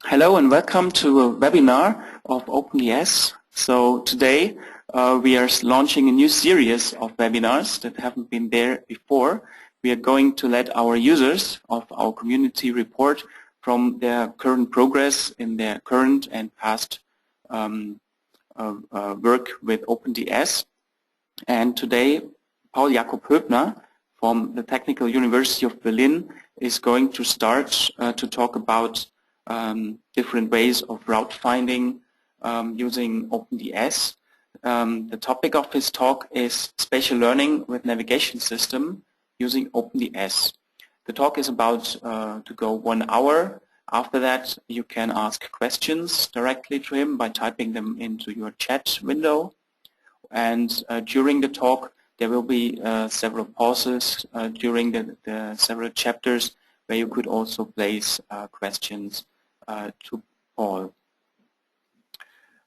Hello and welcome to a webinar of OpenDS. So today we are launching a new series of webinars that haven't been there before. We are going to let our users of our community report from their current progress in their current and past work with OpenDS. And today Jacob Hoepner from the Technical University of Berlin is going to start to talk about different ways of route finding using OpenDS. The topic of his talk is Spatial Learning with Navigation System using OpenDS. The talk is about to go 1 hour. After that, you can ask questions directly to him by typing them into your chat window. And during the talk, there will be several pauses during the several chapters where you could also place questions to Paul.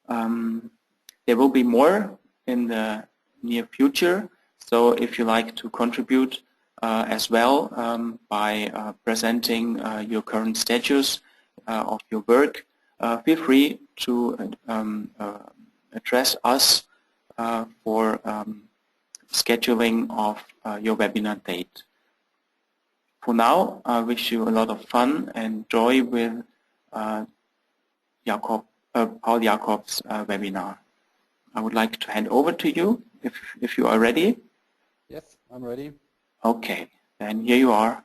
There will be more in the near future, so if you like to contribute as well by presenting your current status of your work, feel free to address us for scheduling of your webinar date. For now, I wish you a lot of fun and joy with Paul Jacob's webinar. I would like to hand over to you if you are ready. Yes, I'm ready. Okay, then here you are.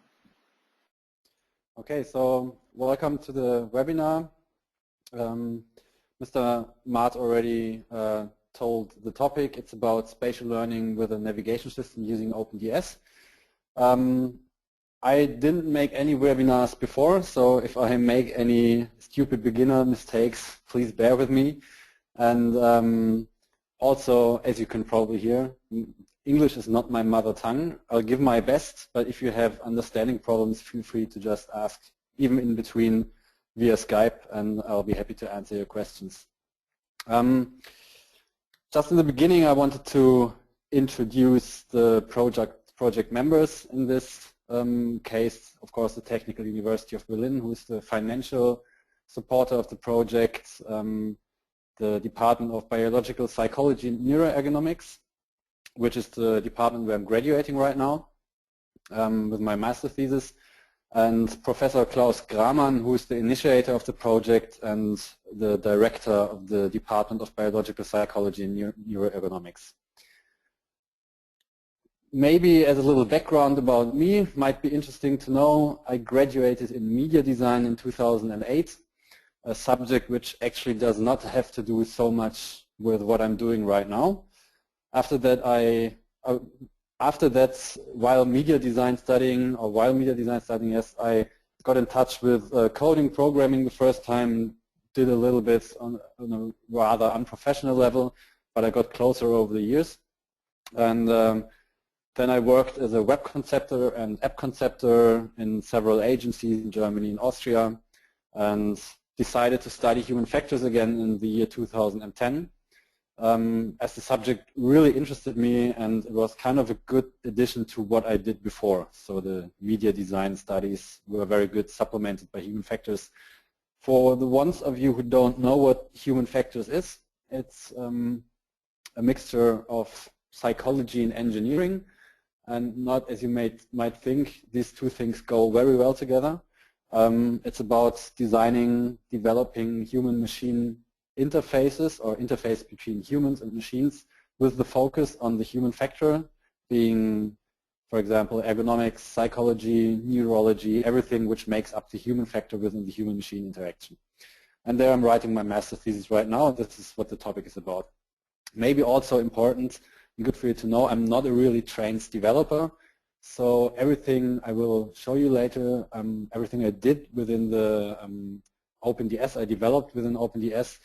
Okay, so welcome to the webinar. Mr. Maat already told the topic. It's about spatial learning with a navigation system using OpenDS. I didn't make any webinars before, so if I make any stupid beginner mistakes, please bear with me. And also, as you can probably hear, English is not my mother tongue. I'll give my best, but if you have understanding problems, feel free to just ask, even in between via Skype, and I'll be happy to answer your questions. Just in the beginning, I wanted to introduce the project members in this case, of course, the Technical University of Berlin, who is the financial supporter of the project, the Department of Biological Psychology and Neuroergonomics, which is the department where I'm graduating right now with my master thesis, and Professor Klaus Gramann, who is the initiator of the project and the director of the Department of Biological Psychology and Neuroergonomics. Maybe as a little background about me, might be interesting to know, I graduated in media design in 2008, a subject which actually does not have to do so much with what I'm doing right now. After that, while media design studying, yes, I got in touch with coding programming the first time, did a little bit on a rather unprofessional level, but I got closer over the years. And then I worked as a web conceptor and app conceptor in several agencies in Germany and Austria, and decided to study human factors again in the year 2010. As the subject really interested me, and it was kind of a good addition to what I did before. So the media design studies were very good, supplemented by human factors. For the ones of you who don't know what human factors is, it's a mixture of psychology and engineering, and not, as you might think, these two things go very well together. It's about designing, developing human-machine interfaces, or interface between humans and machines, with the focus on the human factor, being, for example, ergonomics, psychology, neurology, everything which makes up the human factor within the human-machine interaction. And there I'm writing my master thesis right now. This is what the topic is about. Maybe also important, good for you to know, I'm not a really trained developer, so everything I will show you later, everything I did within the OpenDS, I developed within OpenDS,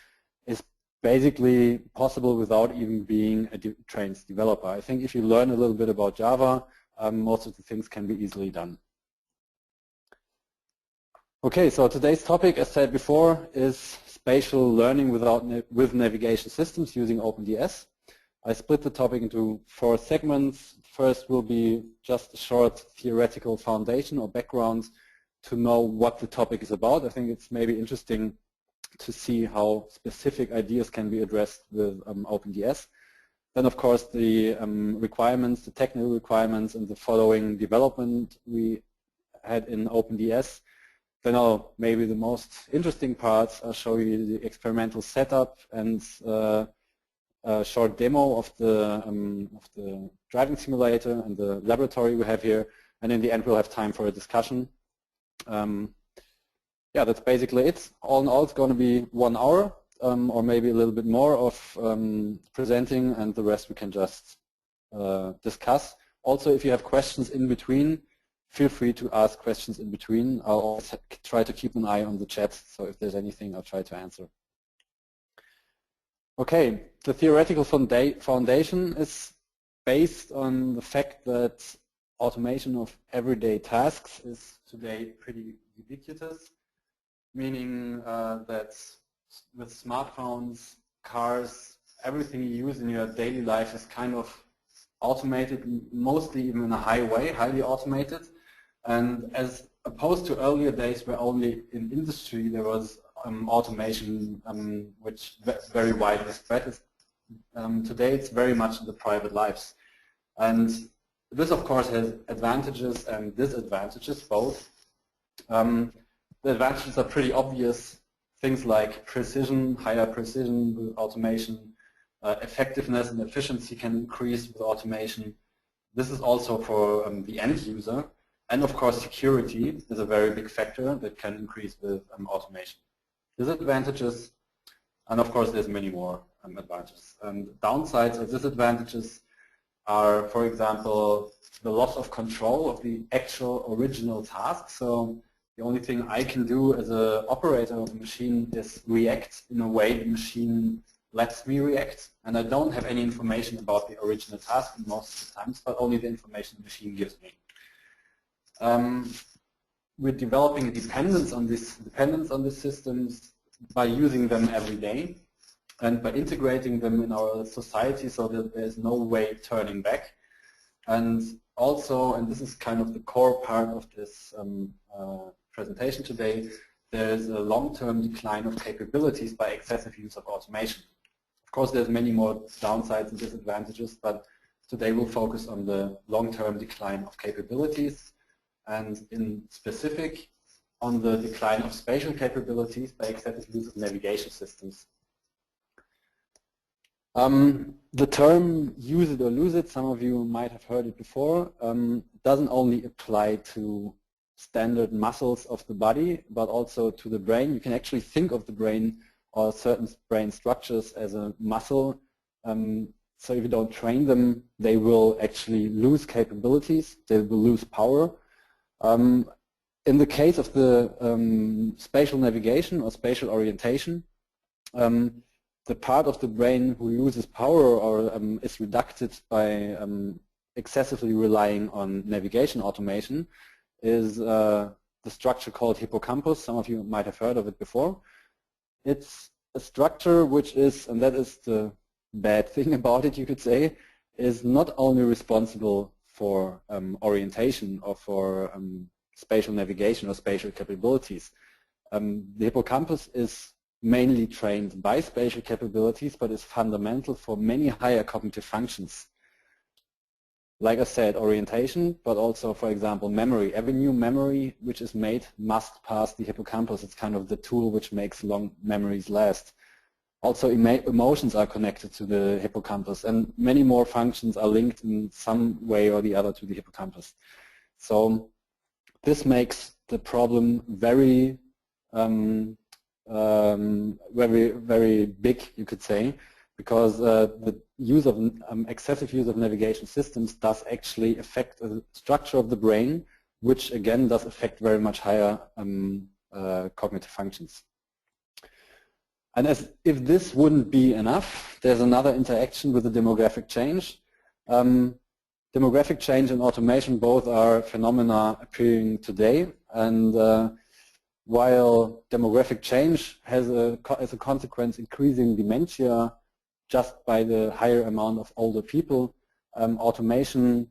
is basically possible without even being a trained developer. I think if you learn a little bit about Java, most of the things can be easily done. Okay, so today's topic, as said before, is spatial learning with navigation systems using OpenDS. I split the topic into 4 segments. First will be just a short theoretical foundation or background to know what the topic is about. I think it's maybe interesting to see how specific ideas can be addressed with OpenDS. Then of course the requirements, the technical requirements and the following development we had in OpenDS. Then maybe the most interesting parts, I'll show you the experimental setup and a short demo of the driving simulator and the laboratory we have here. And in the end we'll have time for a discussion. Yeah, that's basically it. All in all, it's going to be 1 hour or maybe a little bit more of presenting, and the rest we can just discuss. Also, if you have questions in between, feel free to ask questions in between. I'll always try to keep an eye on the chat, so if there's anything, I'll try to answer. Okay, the theoretical foundation is based on the fact that automation of everyday tasks is today pretty ubiquitous, meaning that with smartphones, cars, everything you use in your daily life is kind of automated, mostly even in a high way, highly automated. And as opposed to earlier days where only in industry there was automation which very widely spread, today it's very much in the private lives. And this of course has advantages and disadvantages both. The advantages are pretty obvious. Things like precision, higher precision with automation, effectiveness and efficiency can increase with automation. This is also for the end user. And of course security is a very big factor that can increase with automation. Disadvantages, and of course there's many more advantages. And downsides or disadvantages are, for example, the loss of control of the actual original task. So the only thing I can do as an operator of the machine is react in a way the machine lets me react, and I don't have any information about the original task most of the times, but only the information the machine gives me. We're developing a dependence on these systems by using them every day and by integrating them in our society so that there's no way turning back. And also, and this is kind of the core part of this presentation today, there's a long-term decline of capabilities by excessive use of automation. Of course, there's many more downsides and disadvantages, but today we'll focus on the long-term decline of capabilities, and in specific on the decline of spatial capabilities by excessive use of navigation systems. The term use it or lose it, some of you might have heard it before, doesn't only apply to standard muscles of the body, but also to the brain. You can actually think of the brain or certain brain structures as a muscle. So if you don't train them, they will actually lose capabilities, they will lose power. In the case of the spatial navigation or spatial orientation, the part of the brain who loses power or is reduced by excessively relying on navigation automation is the structure called hippocampus. Some of you might have heard of it before. It's a structure which is, and that is the bad thing about it, you could say, is not only responsible for orientation or for spatial navigation or spatial capabilities. The hippocampus is mainly trained by spatial capabilities, but is fundamental for many higher cognitive functions. Like I said, orientation, but also, for example, memory. Every new memory which is made must pass the hippocampus. It's kind of the tool which makes long memories last. Also, emotions are connected to the hippocampus, and many more functions are linked in some way or the other to the hippocampus. So this makes the problem very, very big, you could say, because the use of excessive use of navigation systems does actually affect the structure of the brain, which again does affect very much higher cognitive functions. And as if this wouldn't be enough, there's another interaction with the demographic change. Demographic change and automation both are phenomena appearing today, and while demographic change has as a consequence increasing dementia just by the higher amount of older people, automation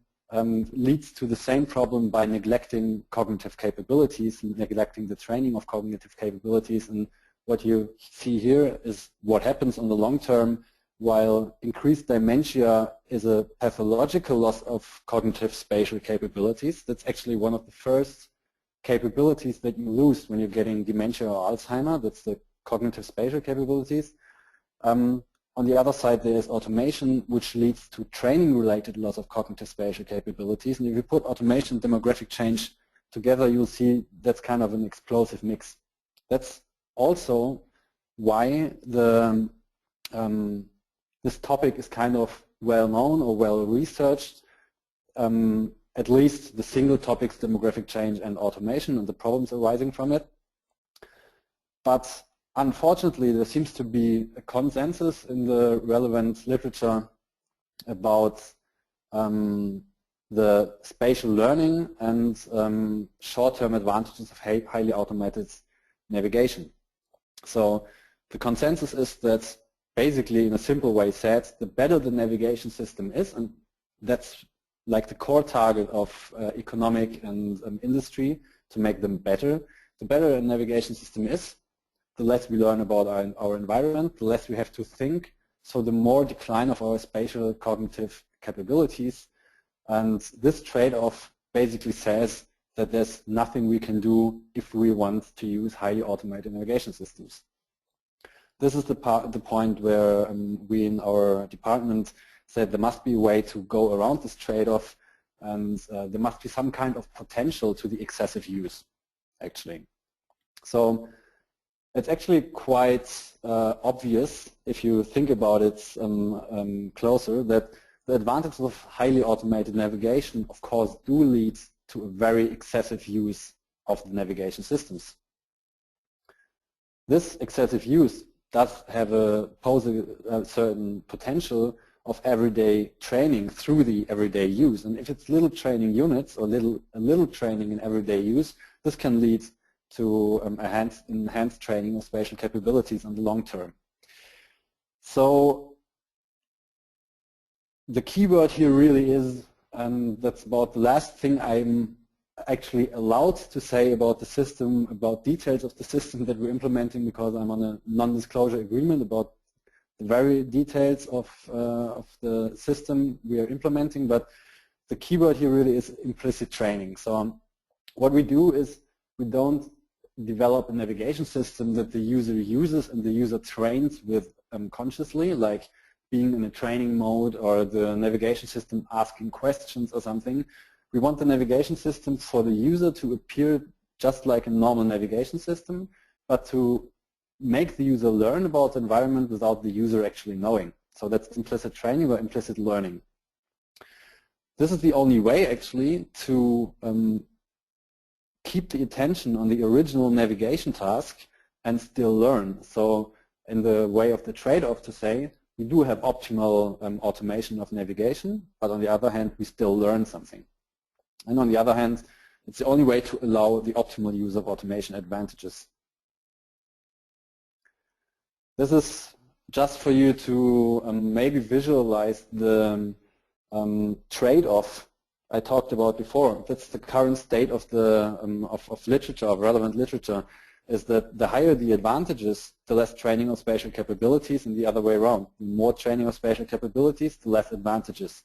leads to the same problem by neglecting cognitive capabilities, neglecting the training of cognitive capabilities. And what you see here is what happens on the long term. While increased dementia is a pathological loss of cognitive spatial capabilities, that's actually one of the first capabilities that you lose when you're getting dementia or Alzheimer. That's the cognitive spatial capabilities. On the other side, there is automation, which leads to training-related loss of cognitive spatial capabilities. And if you put automation and demographic change together, you'll see that's kind of an explosive mix. That's also why the this topic is kind of well-known or well-researched, at least the single topics, demographic change and automation and the problems arising from it. But unfortunately, there seems to be a consensus in the relevant literature about the spatial learning and short-term advantages of highly automated navigation. So the consensus is that basically, in a simple way said, the better the navigation system is, and that's like the core target of economic and industry, to make them better. The better a navigation system is, the less we learn about our environment, the less we have to think, so the more decline of our spatial cognitive capabilities. And this trade-off basically says that there's nothing we can do if we want to use highly automated navigation systems. This is the point where we in our department said there must be a way to go around this trade-off, and there must be some kind of potential to the excessive use, actually. So it's actually quite obvious, if you think about it closer, that the advantages of highly automated navigation, of course, do lead to a very excessive use of the navigation systems. This excessive use does have pose a certain potential of everyday training through the everyday use. And if it's little training units or a little training in everyday use, this can lead to enhanced training of spatial capabilities in the long term. So the key word here really is, and that's about the last thing I'm actually allowed to say about the system, about details of the system that we're implementing, because I'm on a non-disclosure agreement about the very details of the system we are implementing. But the keyword here really is implicit training. So what we do is we don't develop a navigation system that the user uses and the user trains with consciously, like being in a training mode or the navigation system asking questions or something. We want the navigation system for the user to appear just like a normal navigation system, but to make the user learn about the environment without the user actually knowing. So that's implicit training or implicit learning. This is the only way actually to keep the attention on the original navigation task and still learn. So in the way of the trade-off, to say, we do have optimal automation of navigation, but on the other hand, we still learn something. And on the other hand, it's the only way to allow the optimal use of automation advantages. This is just for you to maybe visualize the trade-off I talked about before. That's the current state of the of literature, of relevant literature, is that the higher the advantages, the less training of spatial capabilities, and the other way around. The more training of spatial capabilities, the less advantages.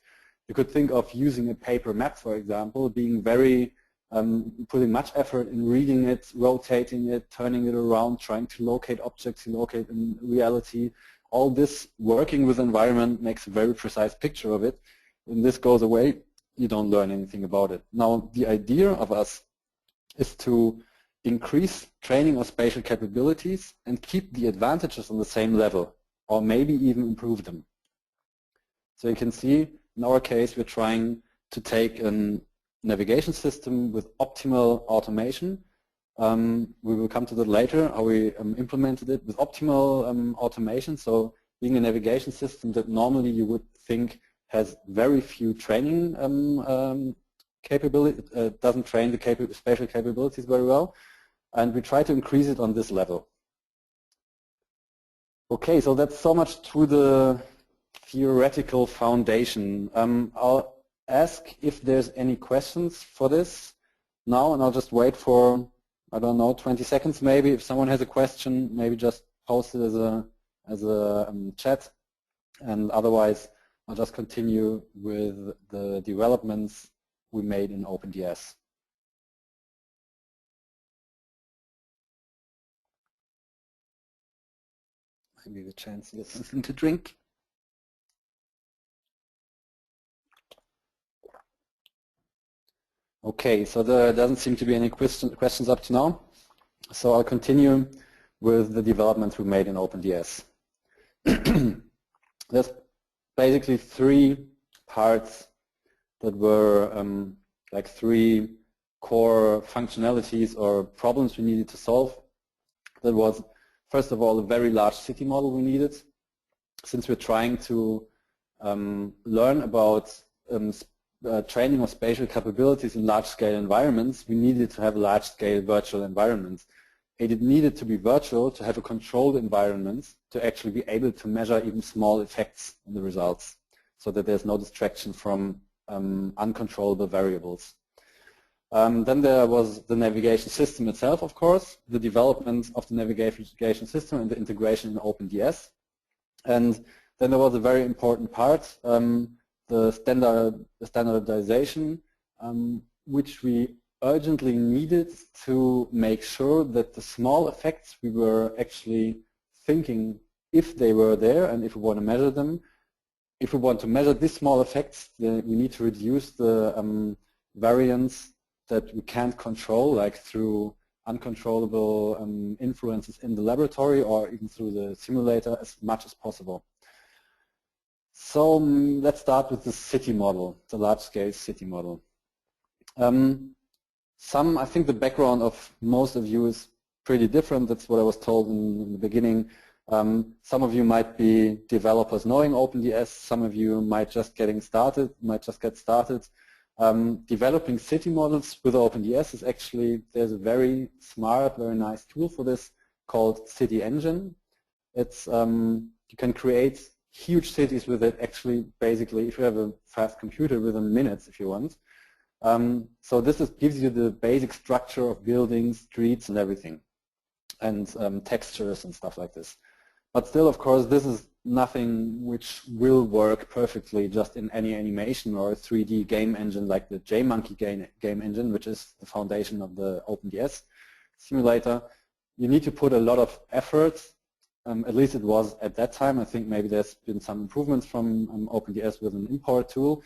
You could think of using a paper map, for example, being very, putting much effort in reading it, rotating it, turning it around, trying to locate objects you locate in reality. All this working with the environment makes a very precise picture of it. When this goes away, you don't learn anything about it. Now, the idea of us is to increase training of spatial capabilities and keep the advantages on the same level, or maybe even improve them. So you can see, in our case, we're trying to take a navigation system with optimal automation. We will come to that later, how we implemented it with optimal automation. So being a navigation system that normally you would think has very few training capability, doesn't train the spatial capabilities very well, and we try to increase it on this level. Okay, so that's so much to the theoretical foundation. I'll ask if there's any questions for this now, and I'll just wait for, I don't know, 20 seconds maybe. If someone has a question, maybe just post it as a chat, and otherwise I'll just continue with the developments we made in OpenDS. Maybe the chance to get something to drink. Okay, so there doesn't seem to be any questions up to now. So I'll continue with the developments we made in OpenDS. There's basically three parts that were like three core functionalities or problems we needed to solve. That was, first of all, a very large city model we needed. Since we're trying to learn about training of spatial capabilities in large-scale environments, we needed to have large-scale virtual environments. It needed to be virtual to have a controlled environment to actually be able to measure even small effects in the results, so that there's no distraction from uncontrollable variables. Then there was the navigation system itself, of course, the development of the navigation system and the integration in OpenDS. And then there was a very important part, the standardization, which we urgently needed to make sure that the small effects we were actually thinking, if they were there and if we want to measure them, if we want to measure these small effects, then we need to reduce the variance that we can't control, like through uncontrollable influences in the laboratory or even through the simulator, as much as possible. So let's start with the city model, the large-scale city model. I think the background of most of you is pretty different. That's what I was told in the beginning. Some of you might be developers knowing OpenDS. Some of you might just get started. Developing city models with OpenDS is actually, there's a very smart, very nice tool for this called City Engine. It's you can create huge cities with it. Actually, basically, if you have a fast computer, within minutes, if you want. So this gives you the basic structure of buildings, streets, and everything, and textures and stuff like this. But still, of course, this is nothing which will work perfectly just in any animation or 3D game engine like the JMonkey game engine, which is the foundation of the OpenDS simulator. You need to put a lot of effort. At least it was at that time. I think maybe there's been some improvements from OpenDS with an import tool.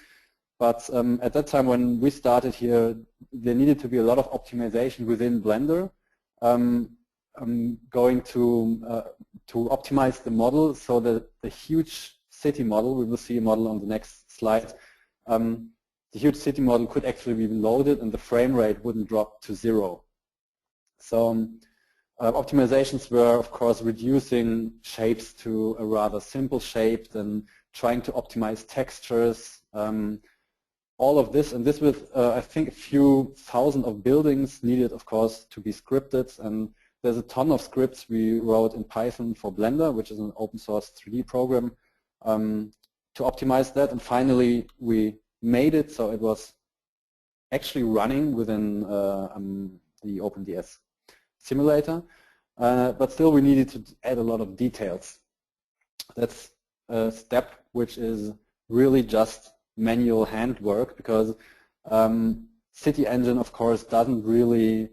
But at that time when we started here, there needed to be a lot of optimization within Blender. I'm going to optimize the model so that the huge city model, we will see a model on the next slide, the huge city model could actually be loaded and the frame rate wouldn't drop to 0. So optimizations were, of course, reducing shapes to a rather simple shape, then trying to optimize textures, all of this, and this with, I think, a few thousand of buildings needed, of course, to be scripted. And there's a ton of scripts we wrote in Python for Blender, which is an open source 3D program, to optimize that. And finally, we made it so it was actually running within the OpenDS simulator. But still, we needed to add a lot of details. That's a step which is really just manual handwork, because City Engine, of course, doesn't really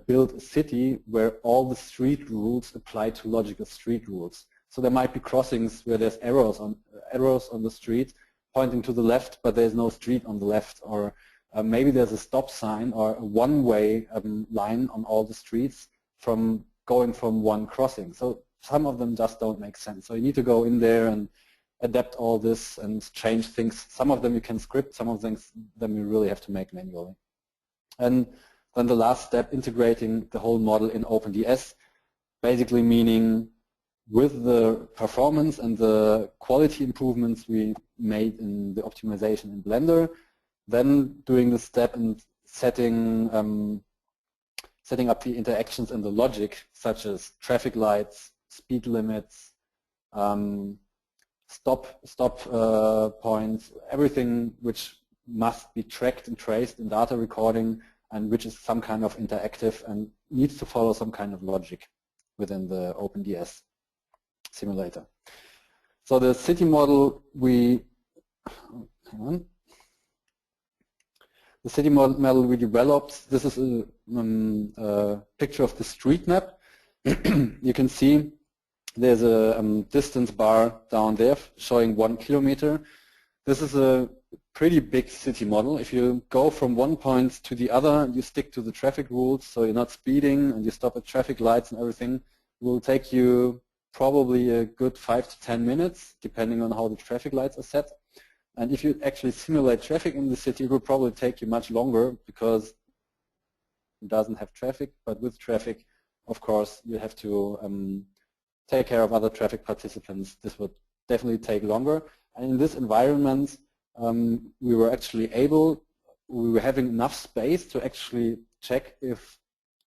build a city where all the street rules apply to logical street rules. So there might be crossings where there's arrows on the street pointing to the left, but there's no street on the left, or maybe there's a stop sign or a one-way line on all the streets from going from one crossing. So some of them just don't make sense. So you need to go in there and adapt all this and change things. Some of them you can script, some of them you really have to make manually. And then the last step, integrating the whole model in OpenDS, basically meaning with the performance and the quality improvements we made in the optimization in Blender, then doing the step and setting up the interactions and the logic, such as traffic lights, speed limits, stop points, everything which must be tracked and traced in data recording, and which is some kind of interactive and needs to follow some kind of logic within the OpenDS simulator. So the city model the city model we developed, this is a picture of the street map. You can see there's a distance bar down there showing 1 kilometer. This is a pretty big city model. If you go from one point to the other, you stick to the traffic rules, so you're not speeding and you stop at traffic lights and everything. It will take you probably a good 5 to 10 minutes, depending on how the traffic lights are set. And if you actually simulate traffic in the city, it will probably take you much longer because it doesn't have traffic. But with traffic, of course, you have to take care of other traffic participants. This would definitely take longer. And in this environment, we were having enough space to actually check if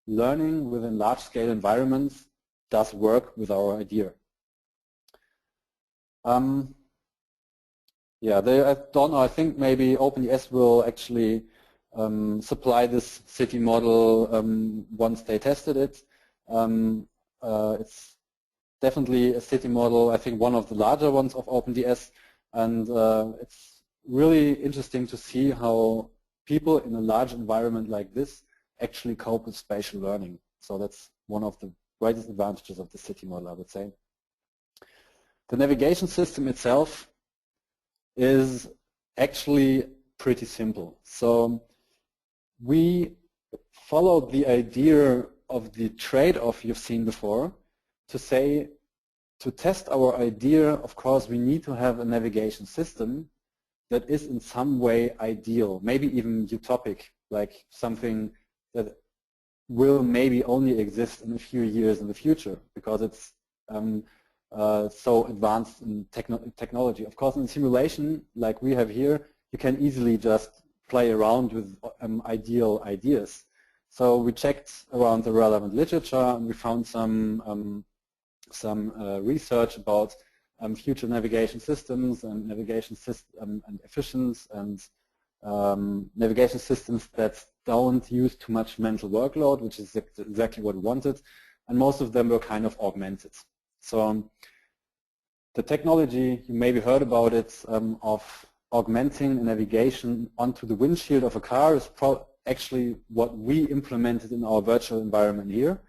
learning within large-scale environments does work with our idea. Yeah, I don't know, I think maybe OpenDS will actually supply this city model once they tested it. It's definitely a city model, I think one of the larger ones of OpenDS, and it's really interesting to see how people in a large environment like this actually cope with spatial learning. So that's one of the greatest advantages of the city model, I would say. The navigation system itself is actually pretty simple. So we followed the idea of the trade-off you've seen before to say, to test our idea, of course, we need to have a navigation system that is in some way ideal, maybe even utopic, like something that will maybe only exist in a few years in the future because it's so advanced in technology. Of course, in simulation, like we have here, you can easily just play around with ideal ideas. So we checked around the relevant literature and we found some research about future navigation systems and navigation system and efficiency and navigation systems that don't use too much mental workload, which is exactly what we wanted, and most of them were kind of augmented. So the technology, you maybe heard about it, of augmenting navigation onto the windshield of a car is actually what we implemented in our virtual environment here.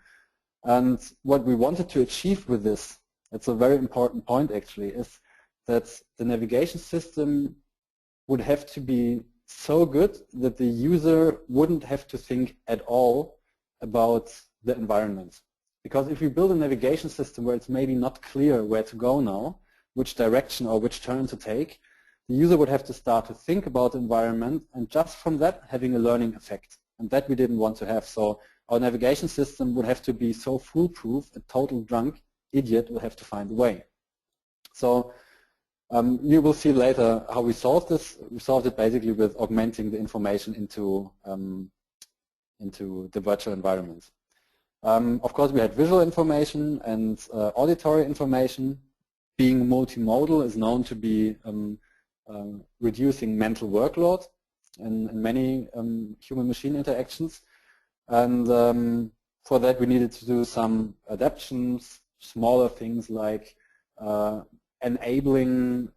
And what we wanted to achieve with this, it's a very important point actually, is that the navigation system would have to be so good that the user wouldn't have to think at all about the environment. Because if you build a navigation system where it's maybe not clear where to go now, which direction or which turn to take, the user would have to start to think about the environment and just from that having a learning effect. And that we didn't want to have. So our navigation system would have to be so foolproof, a total drunk idiot would have to find a way. So you will see later how we solved this. We solved it basically with augmenting the information into the virtual environment. Of course, we had visual information and auditory information. Being multimodal is known to be reducing mental workload in many human-machine interactions. And for that, we needed to do some adaptations, smaller things like enabling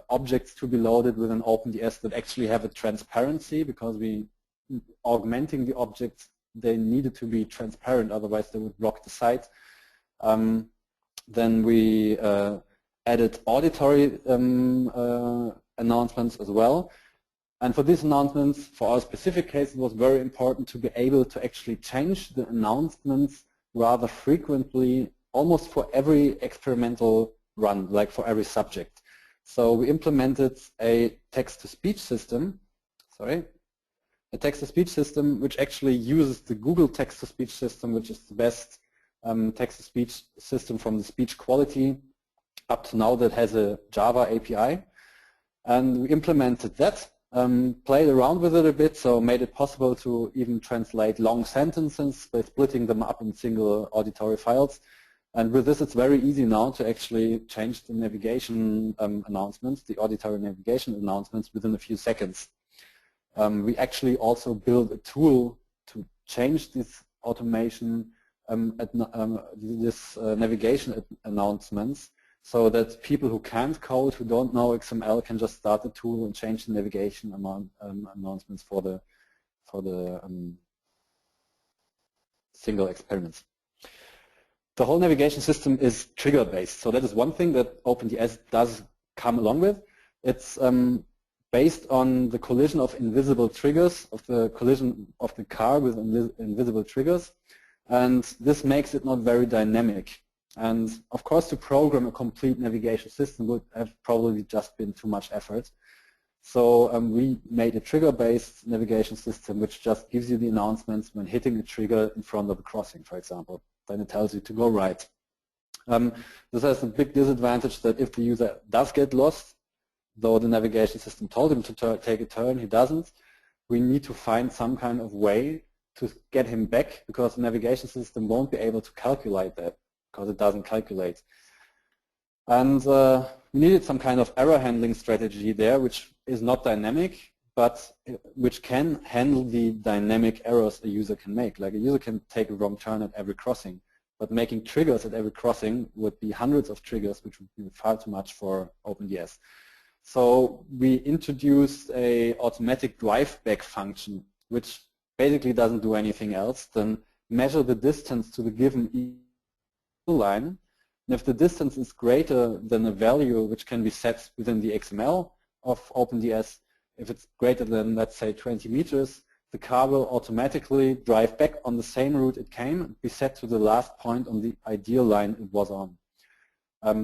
objects to be loaded with an OpenDS that actually have a transparency, because we augmenting the objects, they needed to be transparent, otherwise they would block the site. Then we added auditory announcements as well. And for these announcements, for our specific case, it was very important to be able to actually change the announcements rather frequently, almost for every experimental run, like for every subject. So we implemented a text-to-speech system, a text-to-speech system which actually uses the Google text-to-speech system, which is the best text-to-speech system from the speech quality up to now that has a Java API. And we implemented that, played around with it a bit, so made it possible to even translate long sentences by splitting them up in single auditory files. And with this, it's very easy now to actually change the navigation announcements, the auditory navigation announcements, within a few seconds. We actually also build a tool to change this automation, navigation announcements, so that people who can't code, who don't know XML, can just start the tool and change the navigation announcements for the single experiments. The whole navigation system is trigger-based, so that is one thing that OpenDS does come along with. It's based on the collision of invisible triggers, of the collision of the car with invisible triggers, and this makes it not very dynamic. And of course, to program a complete navigation system would have probably just been too much effort. So we made a trigger-based navigation system which just gives you the announcements when hitting a trigger in front of a crossing, for example. Then it tells you to go right. This has a big disadvantage that if the user does get lost, though the navigation system told him to take a turn, he doesn't, we need to find some kind of way to get him back, because the navigation system won't be able to calculate that, because it doesn't calculate. And we needed some kind of error handling strategy there, which is not dynamic, but which can handle the dynamic errors a user can make. Like a user can take a wrong turn at every crossing, but making triggers at every crossing would be hundreds of triggers, which would be far too much for OpenDS. So we introduced a automatic drive back function, which basically doesn't do anything else than measure the distance to the given line. And if the distance is greater than a value which can be set within the XML of OpenDS, if it's greater than, let's say, 20 meters, the car will automatically drive back on the same route it came and be set to the last point on the ideal line it was on.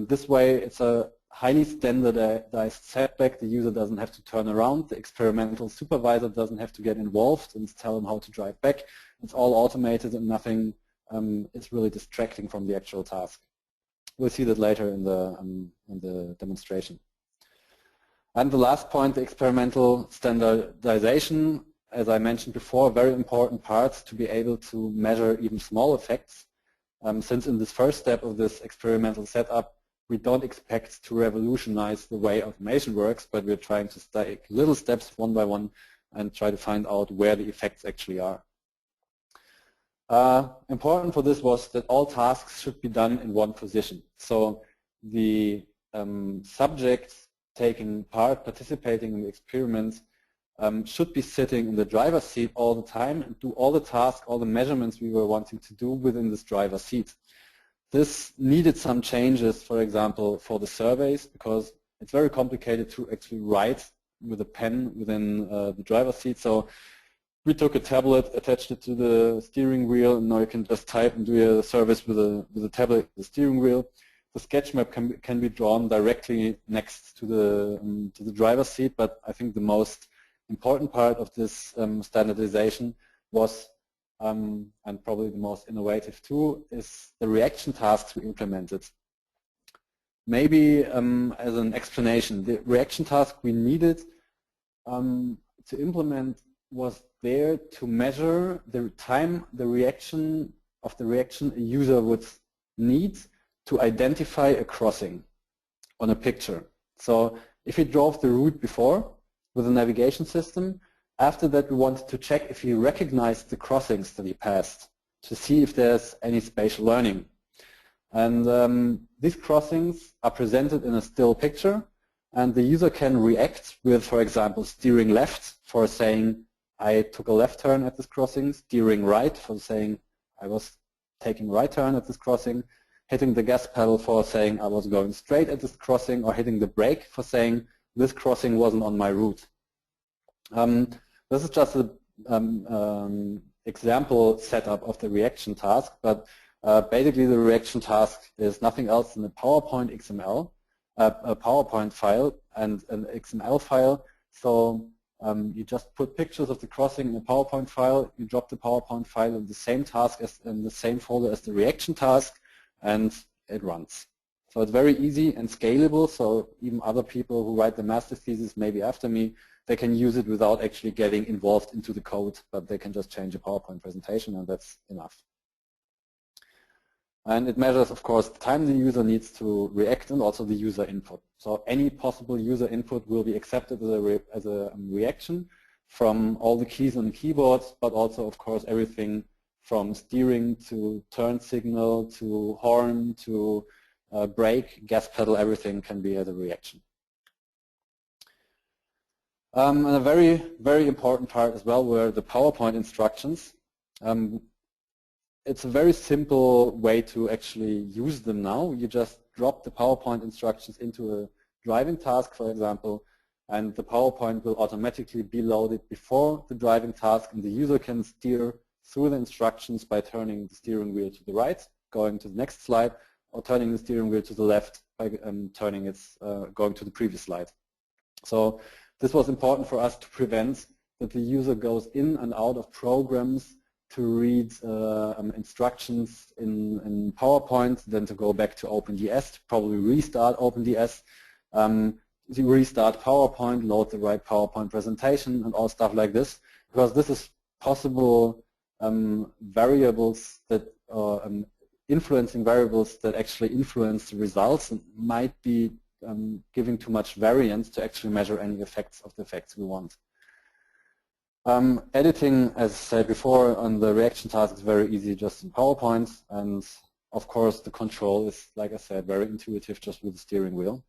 This way, it's a highly standardized setback. The user doesn't have to turn around. The experimental supervisor doesn't have to get involved and tell him how to drive back. It's all automated and nothing is really distracting from the actual task. We'll see that later in the demonstration. And the last point, the experimental standardization. As I mentioned before, a very important part to be able to measure even small effects. Since in this first step of this experimental setup, we don't expect to revolutionize the way automation works, but we're trying to take little steps one by one and try to find out where the effects actually are. Important for this was that all tasks should be done in one position. So the subject taking part, participating in the experiments, should be sitting in the driver's seat all the time and do all the tasks, all the measurements we were wanting to do within this driver's seat. This needed some changes, for example, for the surveys, because it's very complicated to actually write with a pen within the driver's seat. So we took a tablet, attached it to the steering wheel, and now you can just type and do your service with a tablet, the steering wheel. The sketch map can be drawn directly next to the driver's seat, but I think the most important part of this standardization was, and probably the most innovative too, is the reaction tasks we implemented. Maybe as an explanation, the reaction task we needed to implement was there to measure the time the reaction a user would need to identify a crossing on a picture. So if he drove the route before with a navigation system, after that we wanted to check if he recognized the crossings that he passed to see if there's any spatial learning. And these crossings are presented in a still picture, and the user can react with, for example, steering left for saying I took a left turn at this crossing, steering right for saying I was taking right turn at this crossing, hitting the gas pedal for saying I was going straight at this crossing, or hitting the brake for saying this crossing wasn't on my route. This is just an example setup of the reaction task, but basically the reaction task is nothing else than a PowerPoint XML, a PowerPoint file and an XML file. So you just put pictures of the crossing in a PowerPoint file, you drop the PowerPoint file in the same task as in the same folder as the reaction task, and it runs. So it's very easy and scalable, so even other people who write the master thesis maybe after me, they can use it without actually getting involved into the code, but they can just change a PowerPoint presentation and that's enough. And it measures, of course, the time the user needs to react and also the user input. So any possible user input will be accepted as a reaction from all the keys on the keyboard, but also, of course, everything from steering to turn signal to horn to brake, gas pedal, everything can be as a reaction. And a very, very important part as well were the PowerPoint instructions. It's a very simple way to actually use them now. You just drop the PowerPoint instructions into a driving task, for example, and the PowerPoint will automatically be loaded before the driving task, and the user can steer through the instructions by turning the steering wheel to the right, going to the next slide, or turning the steering wheel to the left by going to the previous slide. So this was important for us to prevent that the user goes in and out of programs to read instructions in PowerPoint, then to go back to OpenDS, to probably restart OpenDS, to restart PowerPoint, load the right PowerPoint presentation, and all stuff like this, because this is possible variables that influencing variables that actually influence the results and might be giving too much variance to actually measure any effects of the effects we want. Editing, as I said before, on the reaction task is very easy just in PowerPoint, and of course the control is, like I said, very intuitive just with the steering wheel.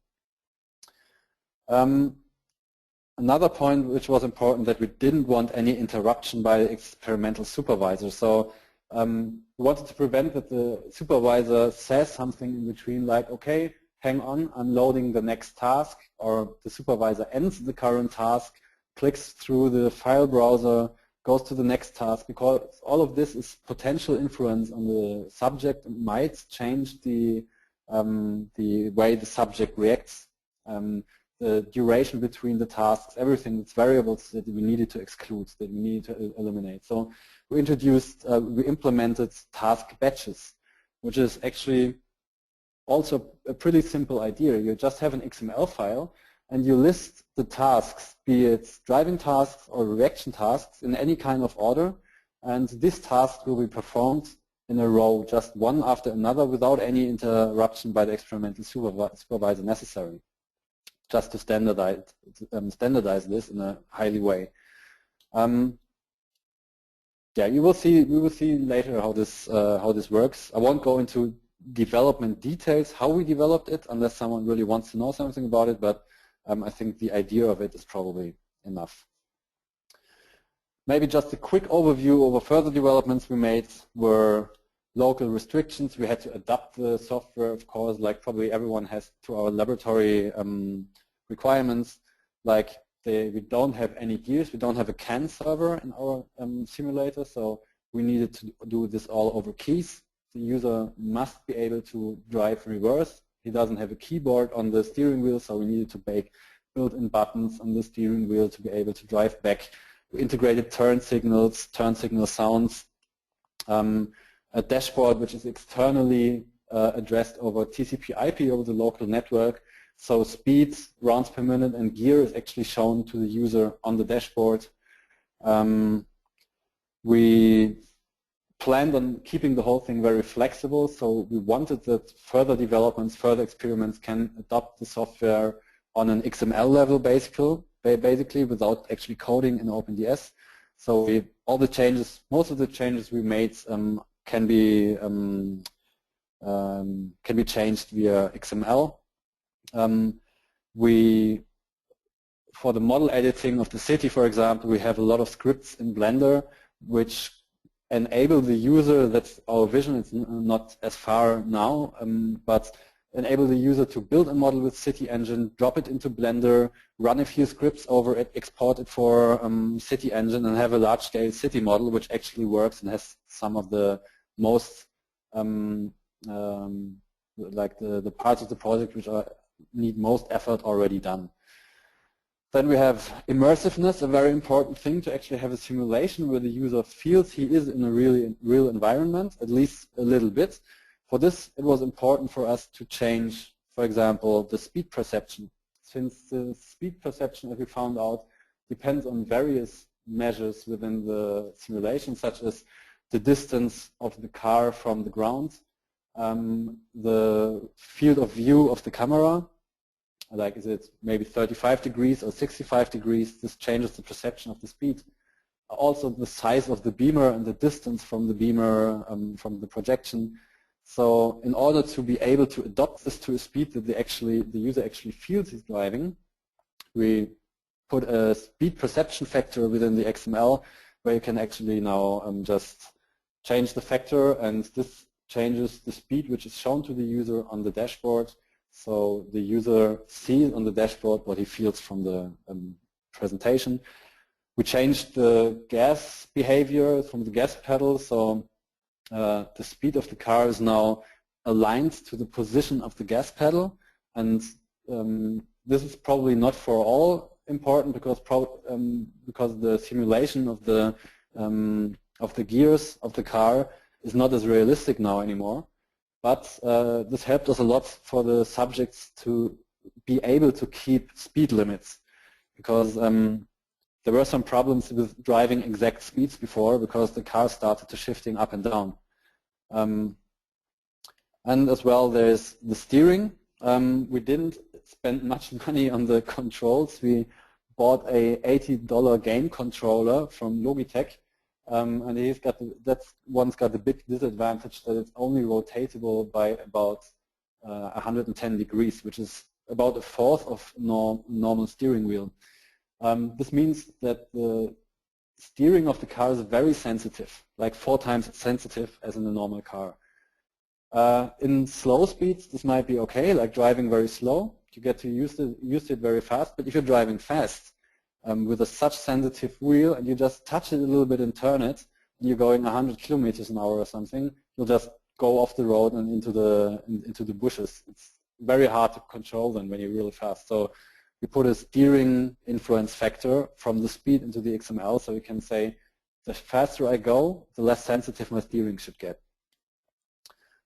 Another point which was important, that we didn't want any interruption by the experimental supervisor. So we wanted to prevent that the supervisor says something in between like, okay, hang on, I'm loading the next task, or the supervisor ends the current task, clicks through the file browser, goes to the next task, because all of this is potential influence on the subject and might change the way the subject reacts, the duration between the tasks, everything. It's variables that we needed to exclude, that we needed to eliminate. So we implemented task batches, which is actually also a pretty simple idea. You just have an XML file and you list the tasks, be it driving tasks or reaction tasks, in any kind of order, and this task will be performed in a row, just one after another, without any interruption by the experimental supervisor necessary, just to standardize this in a highly way. Yeah, we will see later how this works. I won't go into development details, how we developed it, unless someone really wants to know something about it, but I think the idea of it is probably enough. Maybe just a quick overview over further developments we made were local restrictions. We had to adapt the software, of course, like probably everyone has, to our laboratory requirements. Like we don't have any gears, we don't have a CAN server in our simulator, so we needed to do this all over keys. The user must be able to drive reverse. He doesn't have a keyboard on the steering wheel, so we needed to bake built-in buttons on the steering wheel to be able to drive back. We integrated turn signal sounds, a dashboard which is externally addressed over TCP/IP over the local network. So speed, rounds per minute, and gear is actually shown to the user on the dashboard. We planned on keeping the whole thing very flexible, so we wanted that further developments, further experiments can adopt the software on an XML level basically without actually coding in OpenDS. So most of the changes we made can be changed via XML. For the model editing of the city, for example, we have a lot of scripts in Blender which enable the user, that's our vision, it's not as far now, but enable the user to build a model with City Engine, drop it into Blender, run a few scripts over it, export it for City Engine, and have a large-scale city model which actually works and has some of the most, like the parts of the project which need most effort already done. Then we have immersiveness, a very important thing, to actually have a simulation where the user feels he is in a real environment, at least a little bit. For this, it was important for us to change, for example, the speed perception. Since the speed perception, as we found out, depends on various measures within the simulation, such as the distance of the car from the ground, the field of view of the camera, like is it maybe 35 degrees or 65 degrees, this changes the perception of the speed. Also the size of the beamer and the distance from the beamer, from the projection. So in order to be able to adopt this to a speed that the user actually feels he's driving, we put a speed perception factor within the XML where you can actually now just change the factor, and this changes the speed which is shown to the user on the dashboard. So the user sees on the dashboard what he feels from the presentation. We changed the gas behavior from the gas pedal, so the speed of the car is now aligned to the position of the gas pedal, and this is probably not for all important because the simulation of the gears of the car is not as realistic now anymore. But this helped us a lot for the subjects to be able to keep speed limits, because there were some problems with driving exact speeds before because the car started to shifting up and down. And as well, there's the steering. We didn't spend much money on the controls. We bought a $80 game controller from Logitech, and that one's got the big disadvantage that it's only rotatable by about 110 degrees, which is about a fourth of normal steering wheel. This means that the steering of the car is very sensitive, like 4 times as sensitive as in a normal car. In slow speeds, this might be okay, like driving very slow. You get to use it very fast. But if you're driving fast with such sensitive wheel and you just touch it a little bit and turn it, and you're going 100 kilometers an hour or something, you'll just go off the road and into the bushes. It's very hard to control them when you're really fast. So we put a steering influence factor from the speed into the XML, so you can say the faster I go, the less sensitive my steering should get.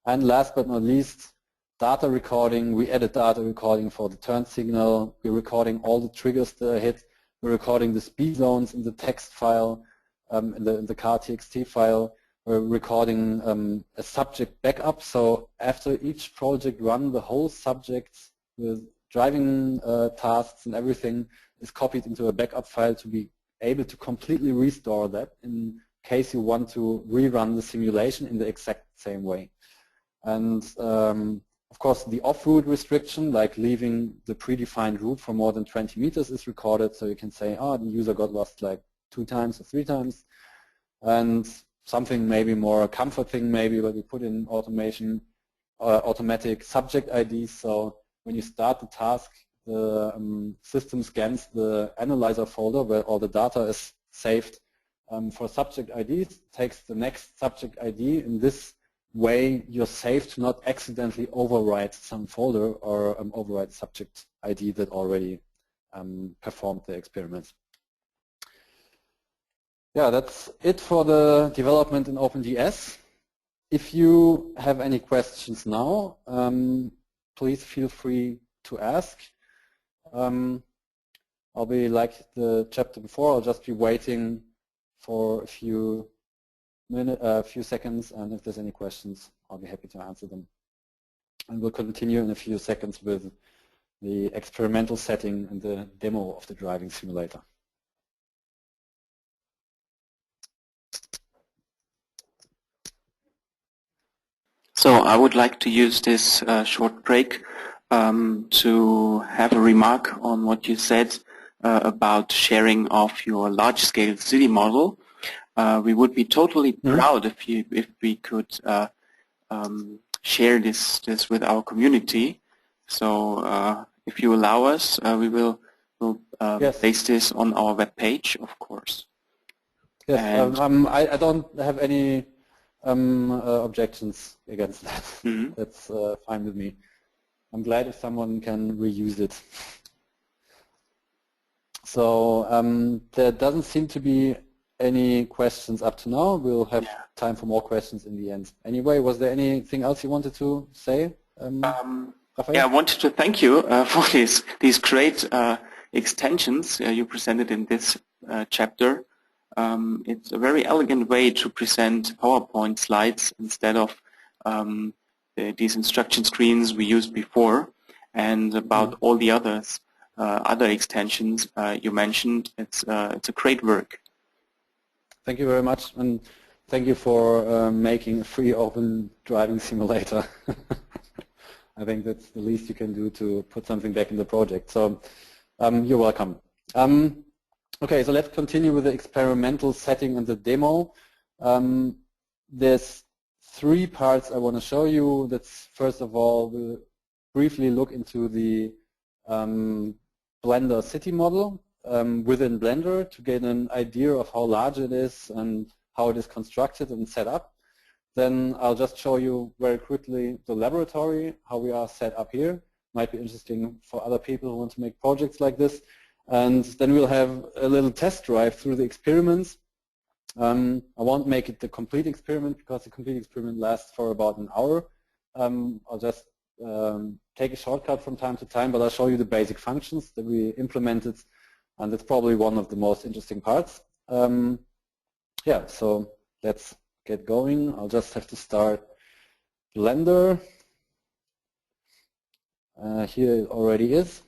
And last but not least, data recording. We added data recording for the turn signal. We're recording all the triggers that are hit. We're recording the speed zones in the text file, in the car TXT file. We're recording a subject backup. So after each project run, the whole subject with driving tasks and everything is copied into a backup file to be able to completely restore that in case you want to rerun the simulation in the exact same way. And of course the off-route restriction, like leaving the predefined route for more than 20 meters, is recorded, so you can say, oh, the user got lost like 2 times or 3 times. And something maybe more a comfort thing maybe, but we put in automation, automatic subject IDs. So when you start the task, the system scans the analyzer folder where all the data is saved for subject IDs, takes the next subject ID. In this way, you're safe to not accidentally overwrite some folder or overwrite subject ID that already performed the experiment. Yeah, that's it for the development in OpenDS. If you have any questions now, please feel free to ask. I'll be like the chapter before, I'll just be waiting for a few seconds, and if there's any questions, I'll be happy to answer them. And we'll continue in a few seconds with the experimental setting and the demo of the driving simulator. So I would like to use this short break to have a remark on what you said about sharing of your large-scale city model. We would be totally proud if we could share this with our community. So if you allow us, we'll yes. place this on our web page, of course. Yes, I don't have any objections against that. Mm-hmm. That's fine with me. I'm glad if someone can reuse it. So there doesn't seem to be any questions up to now. We'll have time for more questions in the end. Anyway, was there anything else you wanted to say? Yeah, I wanted to thank you for these great extensions you presented in this chapter. It's a very elegant way to present PowerPoint slides instead of these instruction screens we used before, and about all the others, other extensions you mentioned. It's a great work. Thank you very much, and thank you for making a free open driving simulator. I think that's the least you can do to put something back in the project. So you're welcome. Okay, so let's continue with the experimental setting and the demo. There's 3 parts I want to show you. That's, first of all, we'll briefly look into the Blender city model within Blender to get an idea of how large it is and how it is constructed and set up. Then I'll just show you very quickly the laboratory, how we are set up here. Might be interesting for other people who want to make projects like this. And then we'll have a little test drive through the experiments. I won't make it the complete experiment because the complete experiment lasts for about an hour. I'll just take a shortcut from time to time, but I'll show you the basic functions that we implemented, and that's probably one of the most interesting parts. Yeah, so let's get going. I'll just have to start Blender. Here it already is.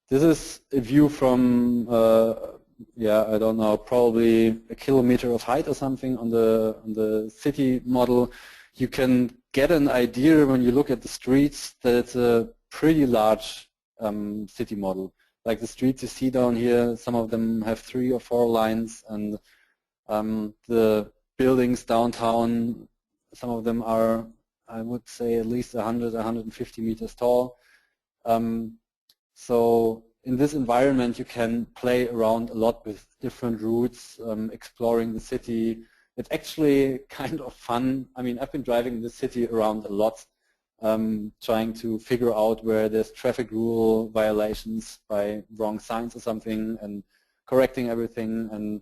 This is a view from, yeah, I don't know, probably a kilometer of height or something on the city model. You can get an idea when you look at the streets that it's a pretty large city model. Like the streets you see down here, some of them have 3 or 4 lines, and the buildings downtown, some of them are, I would say, at least 100, 150 meters tall. So in this environment you can play around a lot with different routes, exploring the city. It's actually kind of fun. I mean, I've been driving the city around a lot, trying to figure out where there's traffic rule violations by wrong signs or something and correcting everything. And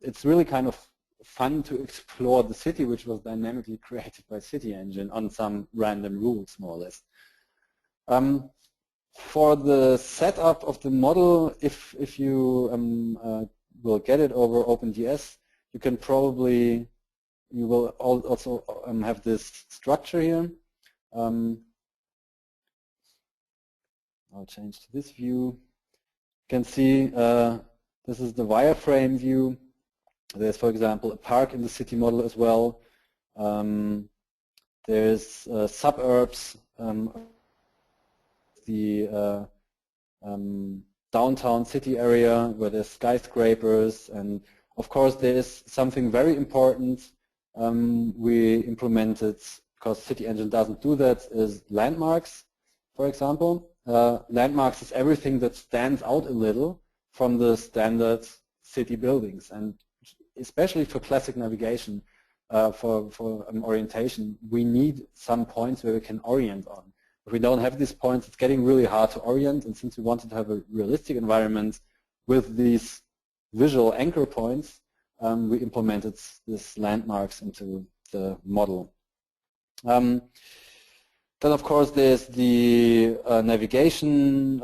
it's really kind of fun to explore the city, which was dynamically created by City Engine on some random rules, more or less. For the setup of the model, if you will get it over OpenDS, you can probably, you will also have this structure here. I'll change to this view. You can see this is the wireframe view. There's, for example, a park in the city model as well. There's suburbs, the downtown city area where there's skyscrapers, and of course there is something very important we implemented, because City Engine doesn't do that, is landmarks, for example. Landmarks is everything that stands out a little from the standard city buildings, and especially for classic navigation, for orientation, we need some points where we can orient on. If we don't have these points, it's getting really hard to orient, and since we wanted to have a realistic environment with these visual anchor points, we implemented these landmarks into the model. Then of course there's the navigation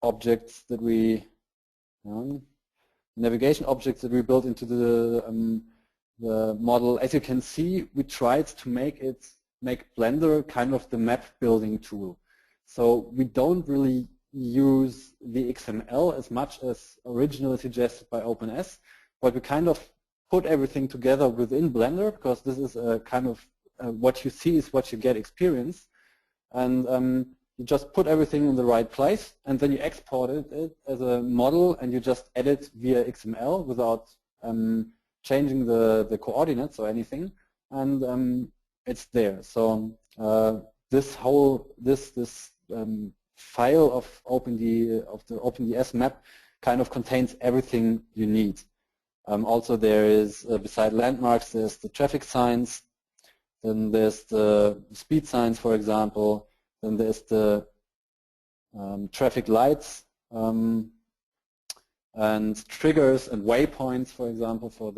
objects that we built into the model. As you can see, we tried to make Blender kind of the map building tool. So we don't really use the XML as much as originally suggested by OpenDS, but we kind of put everything together within Blender, because this is a kind of what you see is what you get experience, and you just put everything in the right place, and then you export it as a model, and you just edit via XML without changing the coordinates or anything, and it's there. So this file of the OpenDS map kind of contains everything you need. Also there is, beside landmarks, there's the traffic signs, then there's the speed signs, for example, then there's the traffic lights, and triggers and waypoints, for example, for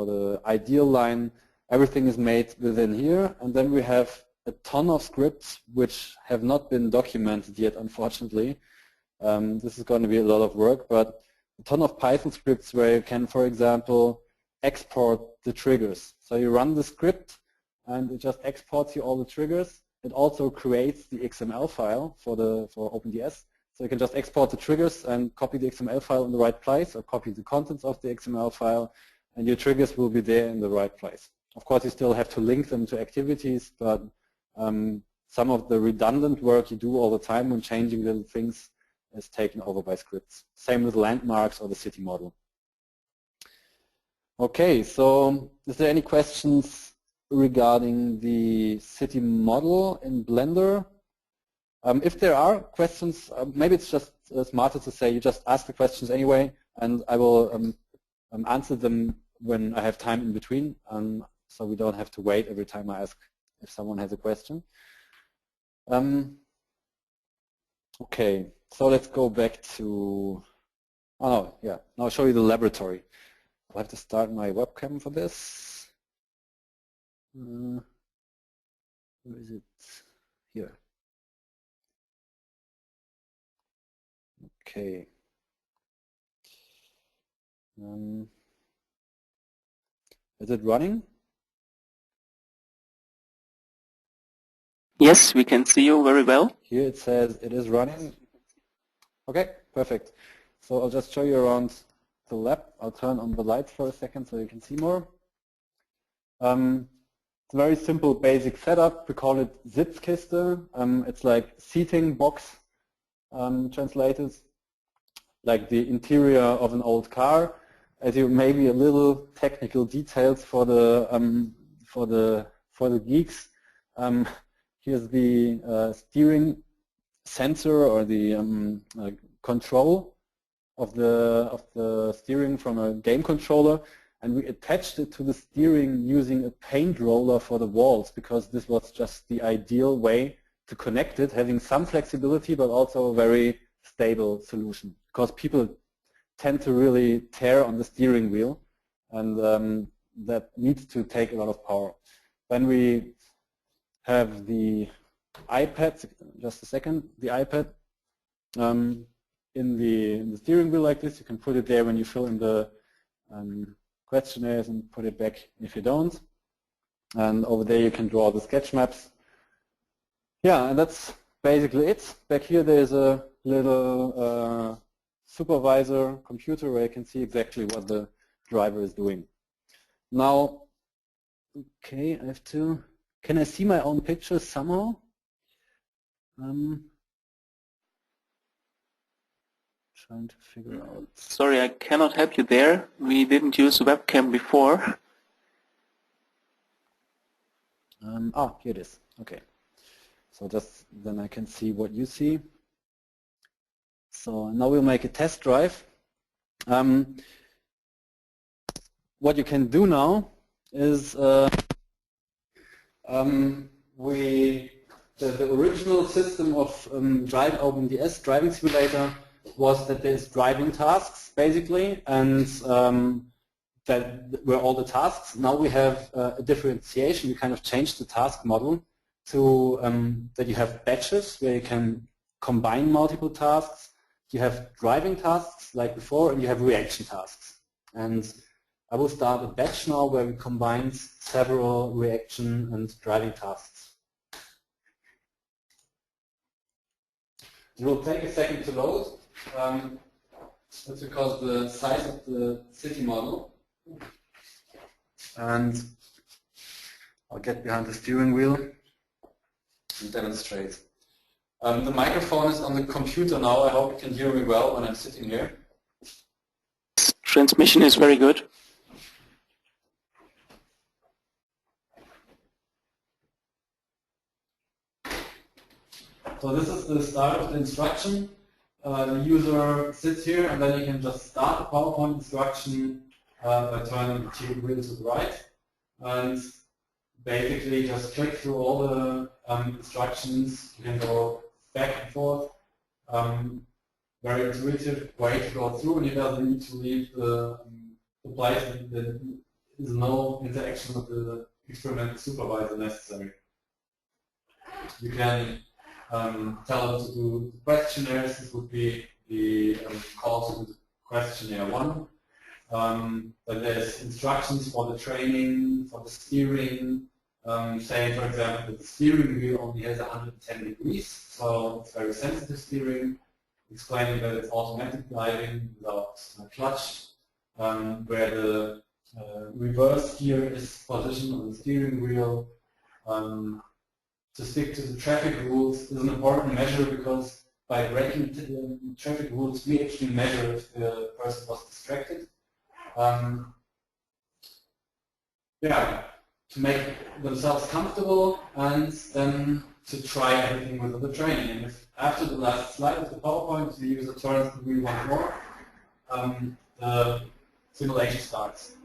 the ideal line. Everything is made within here, and then we have a ton of scripts which have not been documented yet, unfortunately. This is going to be a lot of work, but a ton of Python scripts where you can, for example, export the triggers. So you run the script and it just exports you all the triggers. It also creates the XML file for OpenDS. So you can just export the triggers and copy the XML file in the right place, or copy the contents of the XML file, and your triggers will be there in the right place. Of course, you still have to link them to activities, but some of the redundant work you do all the time when changing little things is taken over by scripts. Same with landmarks or the city model. Okay, so is there any questions regarding the city model in Blender? If there are questions, maybe it's just smarter to say you just ask the questions anyway, and I will answer them when I have time in between, so we don't have to wait every time I ask if someone has a question. Okay, so let's go back to, oh no, yeah, now I'll show you the laboratory. I'll have to start my webcam for this. Where is it? Here. Okay. Is it running? Yes, we can see you very well. Here it says it is running. Okay, perfect. So I'll just show you around the lab. I'll turn on the lights for a second so you can see more. It's a very simple basic setup. We call it Sitzkiste. It's like seating box translated, like the interior of an old car. As you maybe a little technical details for the geeks. Here's the steering sensor, or the control of the steering from a game controller, and we attached it to the steering using a paint roller for the walls, because this was just the ideal way to connect it, having some flexibility but also a very stable solution, because people tend to really tear on the steering wheel, and that needs to take a lot of power. When we have the iPad, just a second, the iPad in the steering wheel like this, you can put it there when you fill in the questionnaires and put it back if you don't. And over there you can draw the sketch maps. Yeah, and that's basically it. Back here there's a little supervisor computer where you can see exactly what the driver is doing. Now, okay, I have to, can I see my own picture somehow? Trying to figure out. Sorry, I cannot help you there. We didn't use webcam before. Here it is. Okay. So just then I can see what you see. So now we'll make a test drive. What you can do now is the original system of OpenDS driving simulator was that there's driving tasks basically, and that were all the tasks. Now we have a differentiation. We kind of changed the task model to that you have batches where you can combine multiple tasks. You have driving tasks like before, and you have reaction tasks. And I will start a batch now where we combine several reaction and driving tasks. It will take a second to load. That's because the size of the city model. And I'll get behind the steering wheel and demonstrate. The microphone is on the computer now. I hope you can hear me well when I'm sitting here. Transmission is very good. So this is the start of the instruction. The user sits here, and then you can just start the PowerPoint instruction by turning the steering wheel to the right, and basically just click through all the instructions. You can go back and forth. Very intuitive way to go through, and you doesn't need to leave the place. There is no interaction with the experimental supervisor necessary. You can tell them to do questionnaires. This would be the call to the questionnaire 1. Then there's instructions for the training, for the steering. Say, for example, the steering wheel only has 110 degrees, so it's very sensitive steering. Explaining that it's automatic driving without clutch, where the reverse gear is positioned on the steering wheel. To stick to the traffic rules is an important measure because by breaking the traffic rules, we actually measure if the person was distracted. Yeah, to make themselves comfortable and then to try everything with the training. And if after the last slide of the PowerPoint the user turns the wheel once more, the simulation starts.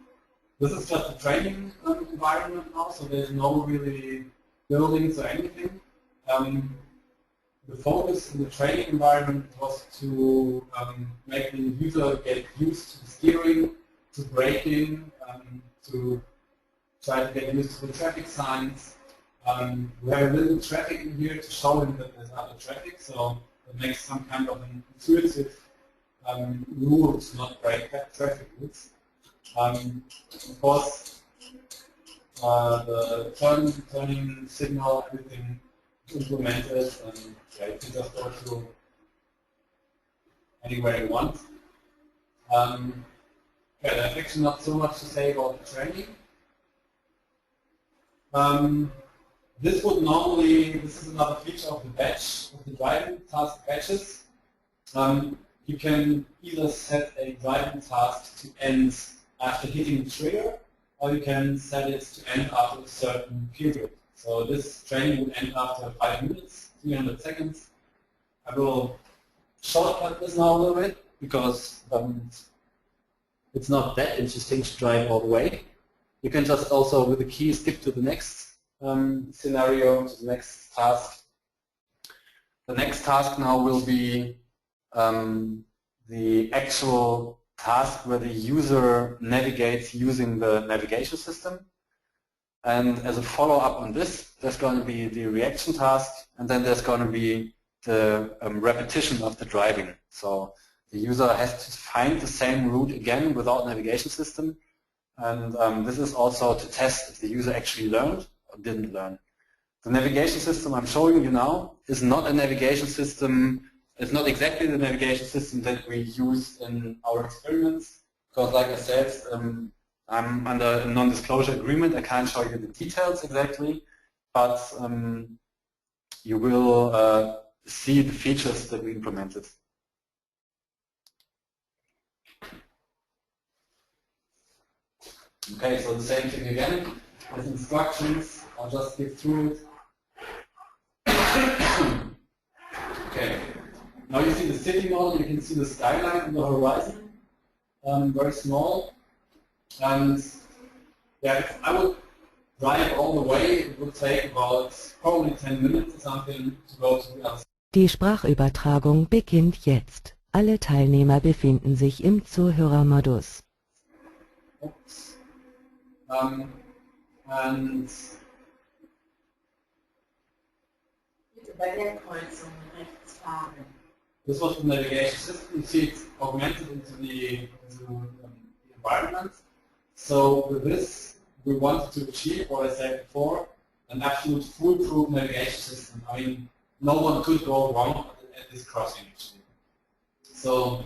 This is just a training environment now, so there's no really buildings or anything. The focus in the training environment was to make the user get used to the steering, to braking, to try to get used to the traffic signs. We have a little traffic in here to show him that there's other traffic, so it makes some kind of an intuitive rule to not break that traffic routes. Of course, the turning signal, everything implemented, and yeah, you can just go to anywhere you want. Yeah, there's actually not so much to say about the training. This would normally, this is another feature of the batch, of the driving task batches. You can either set a driving task to end after hitting the trigger, or you can set it to end after a certain period. So this training would end after 5 minutes, 300 seconds. I will shortcut this now a little bit because it's not that interesting to drive all the way. You can just also, with the key, skip to the next scenario, to the next task. The next task now will be the actual task where the user navigates using the navigation system. And as a follow-up on this, there's going to be the reaction task, and then there's going to be the repetition of the driving. So the user has to find the same route again without navigation system. And this is also to test if the user actually learned or didn't learn. The navigation system I'm showing you now is not a navigation system. It's not exactly the navigation system that we use in our experiments, because like I said, I'm under a non-disclosure agreement. I can't show you the details exactly, but you will see the features that we implemented. Okay, so the same thing again with instructions. I'll just skip through it. Okay. Now you see the city model, you can see the skyline on the horizon, very small. And yeah, if I would drive all the way, it would take about probably 10 minutes or something to go to the other. Die Sprachübertragung beginnt jetzt. Alle Teilnehmer befinden sich im Zuhörermodus. Oops. And this was the navigation system. You see it's augmented into the environment. So with this, we wanted to achieve what I said before, an absolute foolproof navigation system. I mean, no one could go wrong at this crossing actually. So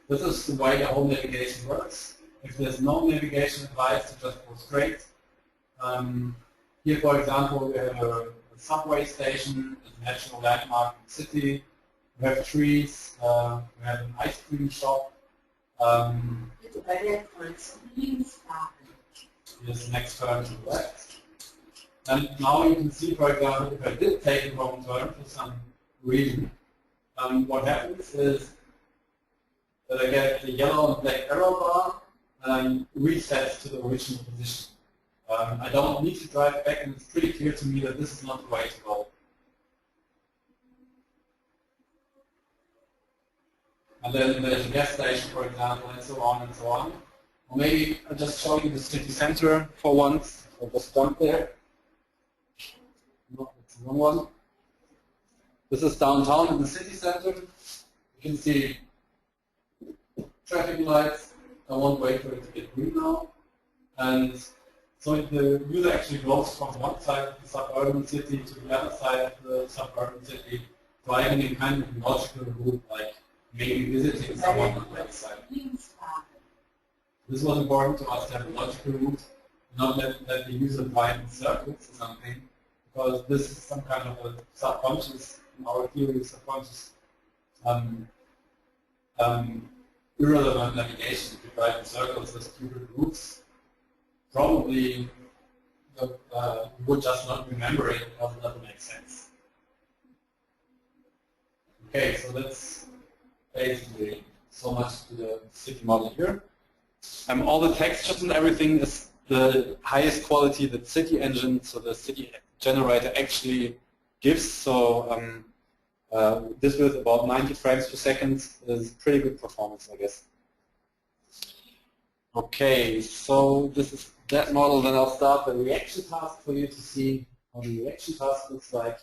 this is the way the whole navigation works. If there's no navigation advice, to just go straight. Here, for example, we have a subway station, a natural landmark in the city. We have trees. We have an ice cream shop. Here's the next turn to the left. And now you can see, for example, if I did take a wrong turn for some reason, what happens is that I get the yellow and black arrow bar and resets to the original position. I don't need to drive back, and it's pretty clear to me that this is not the way to go. And then there's a gas station, for example, and so on and so on. Or maybe I'll just show you the city center for once. I'll just jump there. No, that's the wrong one. This is downtown in the city center. You can see traffic lights, I won't wait for it to get green now. And so the user actually goes from one side of the suburban city to the other side of the suburban city, driving in kind of a logical route, like maybe visiting someone on the other side. This was important to us to have a logical route, not let the user drive in circles or something, because this is some kind of a subconscious, in our theory, subconscious irrelevant navigation. If you drive in circles with stupid routes, probably you would just not remember it because it doesn't make sense. Okay, so that's basically so much to the city model here. All the textures and everything is the highest quality that city engine, so the city generator actually gives. So this with about 90 frames per second is pretty good performance, I guess. Okay, so this is that model. Then I'll start the reaction task for you to see how the reaction task looks like.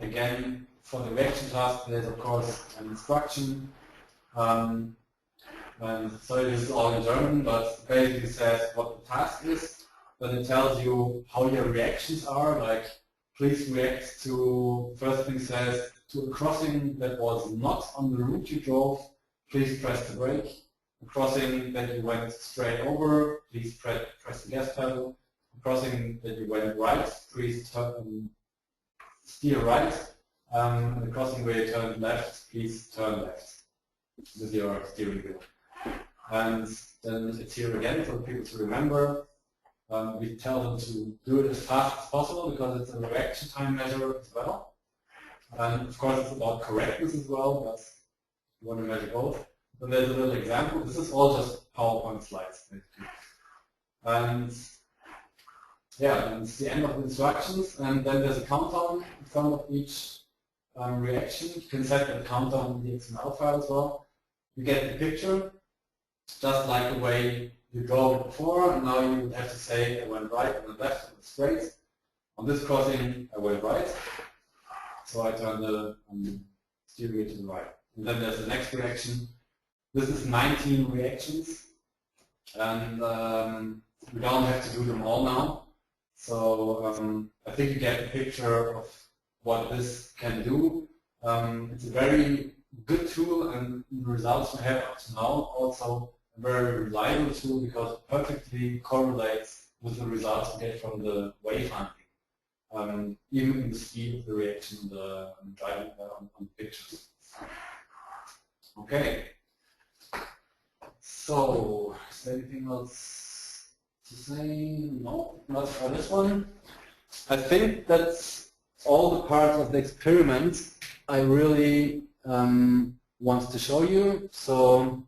Again, for the reaction task, there's of course an instruction. And so this is all in German, but basically says what the task is. Then it tells you how your reactions are, like please react to, first thing says, to a crossing that was not on the route you drove, please press the brake. A crossing that you went straight over, please press the gas pedal. A crossing that you went right, please steer right. And the crossing where you turned left, please turn left with your steering wheel. And then it's here again for people to remember. We tell them to do it as fast as possible because it's a reaction time measure as well. And of course it's about correctness as well, but you want to measure both. Then there's a little example. This is all just PowerPoint slides, basically. And yeah, and it's the end of the instructions, and then there's a countdown in front of each reaction. You can set the countdown in the XML file as well. You get the picture, just like the way you drew it before, and now you would have to say I went right, I went left, I went straight. On this crossing, I went right, so I turned the steering wheel to the right. And then there's the next reaction. This is 19 reactions, and we don't have to do them all now. So I think you get a picture of what this can do. It's a very good tool, and the results we have up to now also a very reliable tool because it perfectly correlates with the results we get from the wayfinding, even in the speed of the reaction driving on pictures. Okay. So, is there anything else to say? No, not for this one. I think that's all the parts of the experiment I really want to show you. So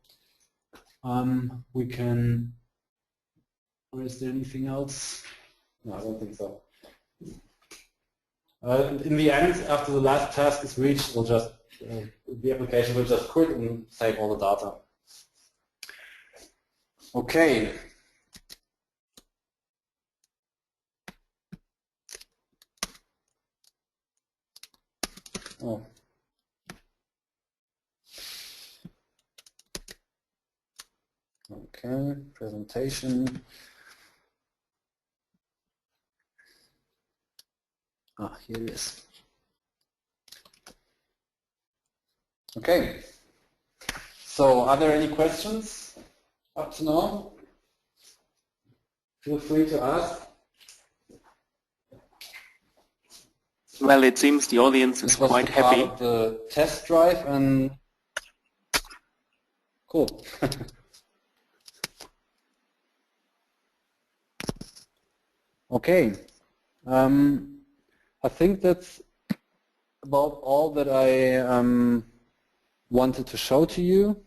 we can, or is there anything else? No, I don't think so. In the end, after the last task is reached, we'll just, the application will just quit and save all the data. Okay. Oh. Okay, presentation. Ah, here it is. Okay. So, are there any questions up to now? Feel free to ask. Well, it seems the audience is quite happy. Of the test drive, and cool. Okay. I think that's about all that I wanted to show to you.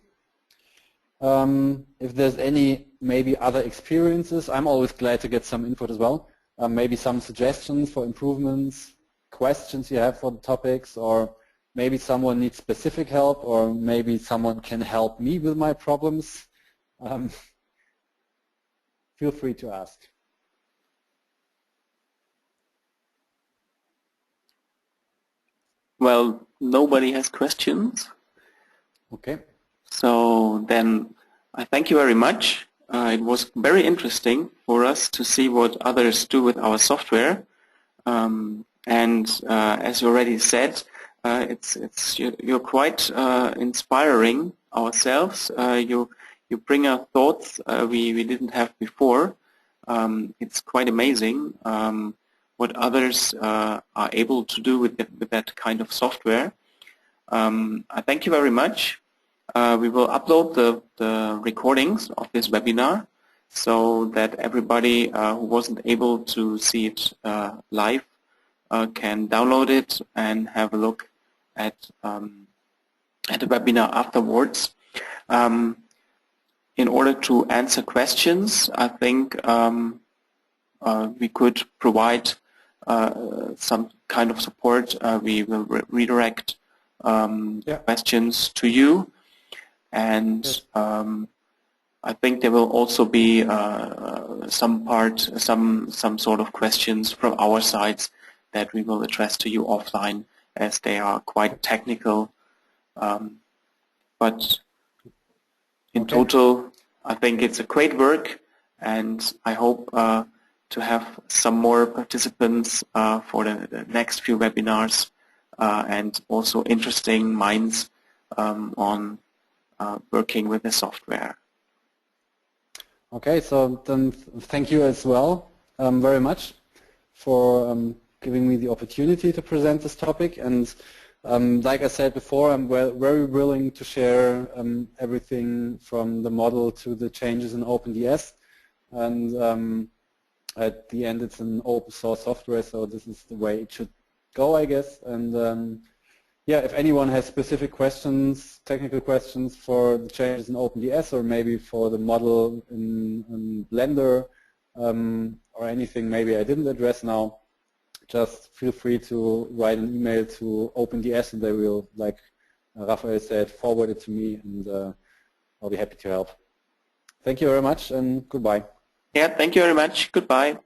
If there's any maybe other experiences, I'm always glad to get some input as well. Maybe some suggestions for improvements, questions you have for the topics, or maybe someone needs specific help, or maybe someone can help me with my problems. feel free to ask. Well, nobody has questions. Okay. So then I thank you very much. It was very interesting for us to see what others do with our software. As you already said, you're quite inspiring ourselves. You bring out thoughts we didn't have before. It's quite amazing what others are able to do with that kind of software. I thank you very much. We will upload the recordings of this webinar so that everybody who wasn't able to see it live can download it and have a look at the webinar afterwards. In order to answer questions, I think we could provide some kind of support. We will redirect questions to you, and I think there will also be some sort of questions from our sides that we will address to you offline, as they are quite technical. But in total, I think it's a great work, and I hope to have some more participants for the next few webinars and also interesting minds on working with the software. Okay, so then thank you as well very much for giving me the opportunity to present this topic. And like I said before, I'm very willing to share everything from the model to the changes in OpenDS. And at the end, it's an open source software, so this is the way it should go, I guess. And yeah, if anyone has specific questions, technical questions for the changes in OpenDS, or maybe for the model in Blender, or anything maybe I didn't address now, just feel free to write an email to OpenDS, and they will, like Raphael said, forward it to me, and I'll be happy to help. Thank you very much, and goodbye. Yeah, thank you very much. Goodbye.